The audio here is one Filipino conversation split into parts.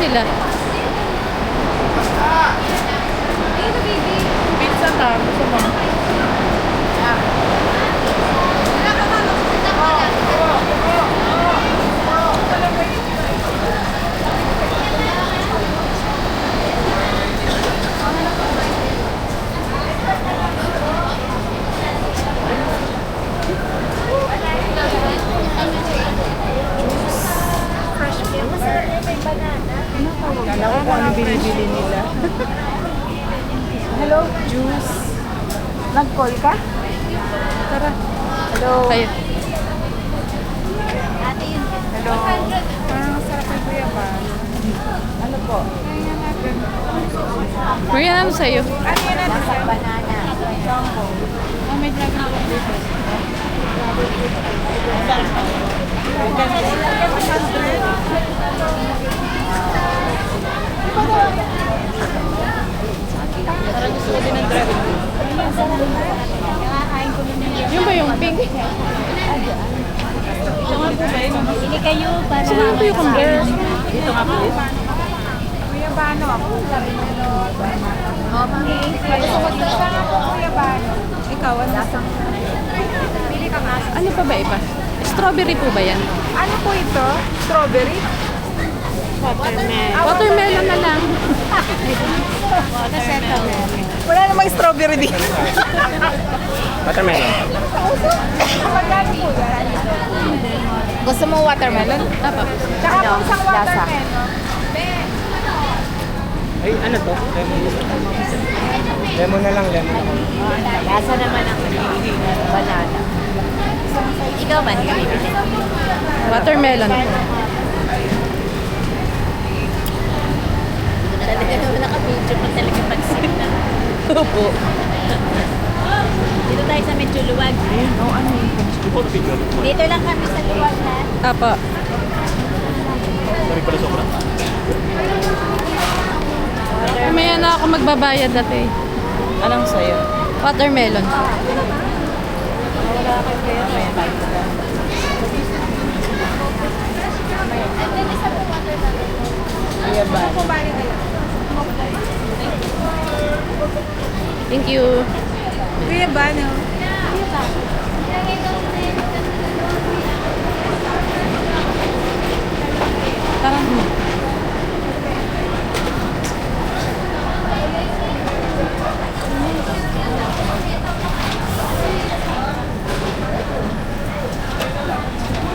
sila. Pizza ta. Gusto mo? Kala ko kung ano binibili nila. Hello, juice. Nag-call ka? Tara. Hello. Kayo. Hello. Parang masarap yung kuya ba? Ano po? Maria, ano sa'yo? Ano yan natin? Nasa banana. Jumbo. Ah, may dragon fruit dito. Parang gusto ko din ng dragon fruit. Yung ba yung pink? Hindi kayo para Sino ba yung kumbayan? dito nga po. Kuya Bano ako. Gusto ko dito ako, Kuya Bano. Ikaw, ano sa? Pili ka nga. Ano pa ba iba? Strawberry po ba yan? Ano po ito? Strawberry? Watermelon na lang. Wala namang strawberry dito. Watermelon. Magkano po yan? Gusto mo watermelon? Tapa. Tsaka po isang watermelon. Ay, ano to? Lemon. Lemon na lang, lemon na lang. Lasa naman ang banana. Ikaw ba? Watermelon. Talaga naman naka-video pa talaga pag-sip na. Opo. Dito tayo sa medyo luwag. Dito lang kami sa luwag na. Tapa. Mamaya na ako magbabayad dati. Anong sa'yo? Watermelon. Kuya ba? Thank you. Kuya Bano. Tara.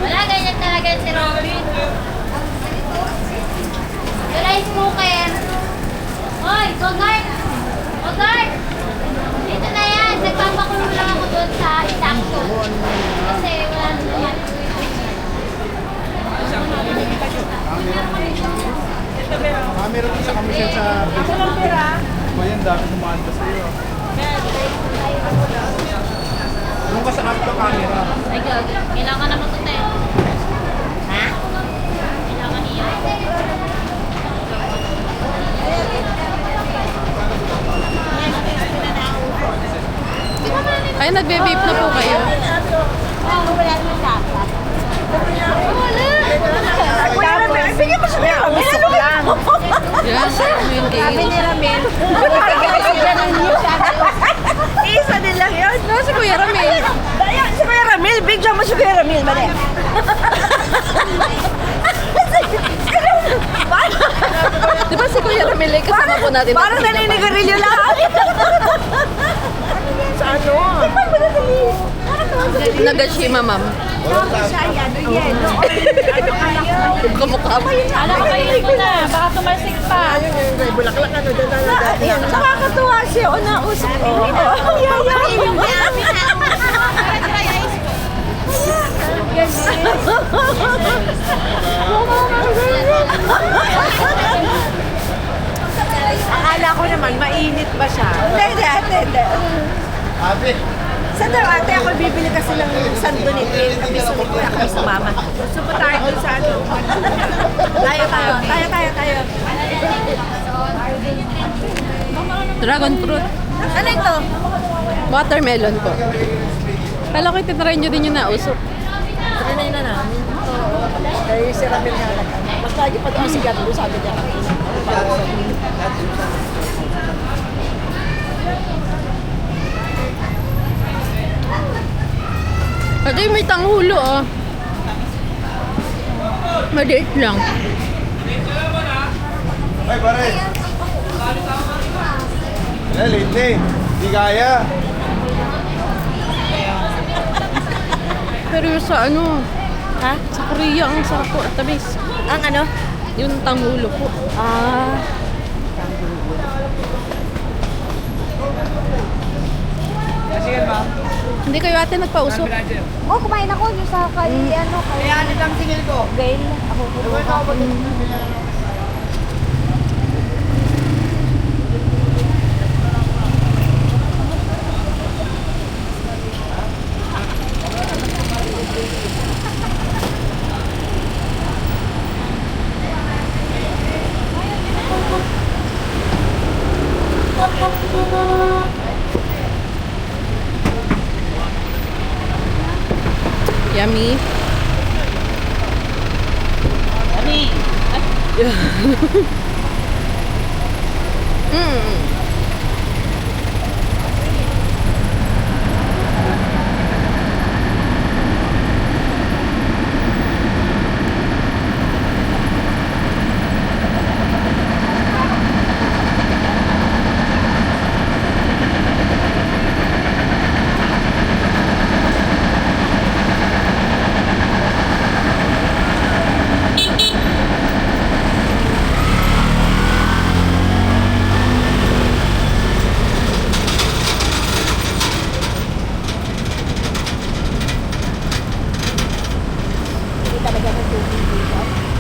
Wala, ganyan talaga si Robin. Yung rice cooker. Hoy, Bogart! Bogart! Dito na yan. Nagpapakulong lang ako doon sa isakto. Kasi wala na naman. Meron isa kami siya sa... Ako lang pera. Kuya, ang dami sumaan pa sa'yo. Doon ka sa up to camera. Ay, God. Kailangan naman ito, te. Ha? Kailangan niya. Ay, nagbe-vape na po kayo. Wala naman dapat. Kuya Ramel, ay bigyan mo siya Kuya Ramel. Ano lang? Yan, yung Sabi ni Ramel. Isa din lang yun. No, si Kuya Ramil. Ayan, si Kuya Ramel. Bigyan mo si Kuya Ramel. Mali. Di ba si Kuya Ramil ay kasama po natin? Parang naninigarilyo lang. Sa ano? Tingnan mo na dali. Nagashima, ma'am. Siya yan. Ano yan? Kamukha mo. Alam ko yun mo na. Baka tumalsik pa. Bulaklak ano, dyan. Nakakatuwa siya. O nausap ko. Yung may Akala ko naman, mainit ba siya? Hindi. Abi. Sa daw ate, ako bibili kasi ng sandunit. Kami sunod ko na kami sa mama. Gusto po tayo dun sa ano? Tayo. Dragon fruit. Ano ito? Watermelon po. Kala ko itinry nyo din yung nausok. Trinay na namin. Kaya si Ramil nga lagi pa doon si Gato, sabi niya kanina. Ate, may tanghulo ah. Maliit lang. Ay, pare. Wala, late na eh. Di kaya. Pero yung sa ano, Ha? sa Korea ang sarap po at tamis. Ang ano? Yung tanghulo po. Ah. Hindi kayo ate nagpausok. Oh, kumain ako yung sa kay, ano, kay... Kaya ano lang tingin ko? Gail. Ako po. Yummy. Mm.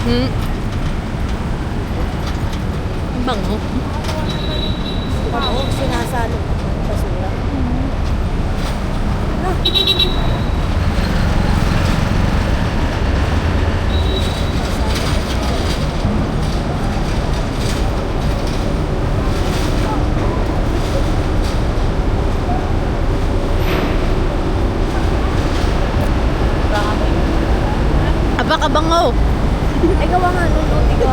Hmm. Bango. Oo, sinasalo ng basura. Aba kabango. Ay, gawa nga nung luti ko.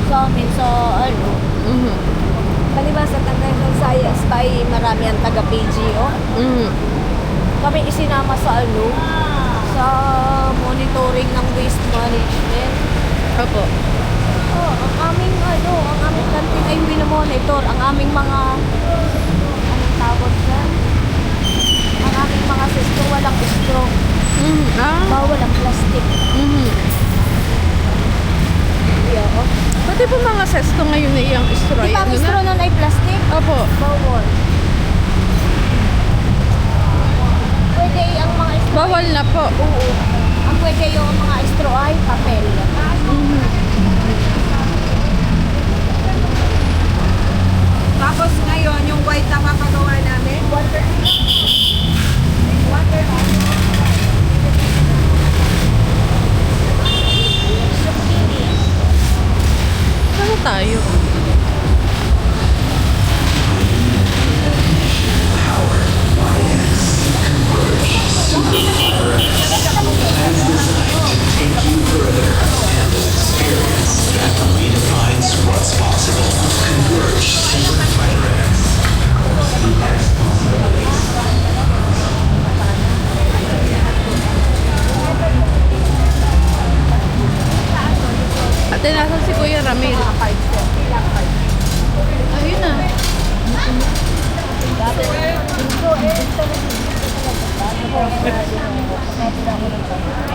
So, amin, so, ano, Mhm. Palibas sa Tagaytay Science pa ay marami ang taga-PGO. Mhm. Kami isinama sa ano, sa monitoring ng waste management. Opo. Oh, ang aming ano, ang aming kantin ay winomonitor ang aming mga anong tawag dyan? Ang aming mga sisto walang straw, Mhm. Ah. bawal ang plastic. Mhm. Yeah, oh. Pati po mga sesto ngayon na iyang straw. Di ba ang Ano straw na? nun ay plastic? Opo. Bawal. Pwede ang mga straw. Bawal na po. Oo. Ang pwede yung mga straw ay papel. Tapos ngayon, yung white na papagawa namin, water. Water. Ano tayo? Ate, nasan si Kuya Ramil? Ayun na.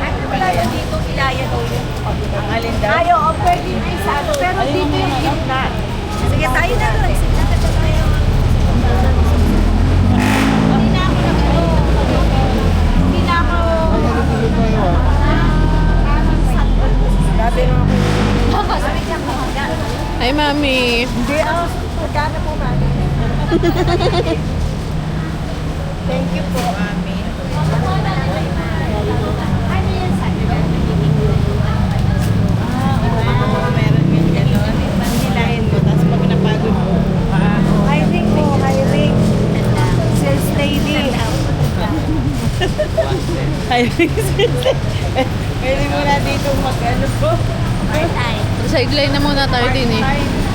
Ano pala yun dito? Ilaya daw yun. Ang alin daw? Ay, oo, pwede yung isa. Pero dito yung gitna. Sige, tayo na doon. Sige, tayo. Hindi na ako nag-ano. Hindi na ako... Dati na ako. Hi, Mami. Hindi ako. Magkano po, mami? Thank you po, mami. ano yan sa Hiring system. Pwede mo na dito mag-ano po. Ay, Sideline na muna tayo din eh. Part-time.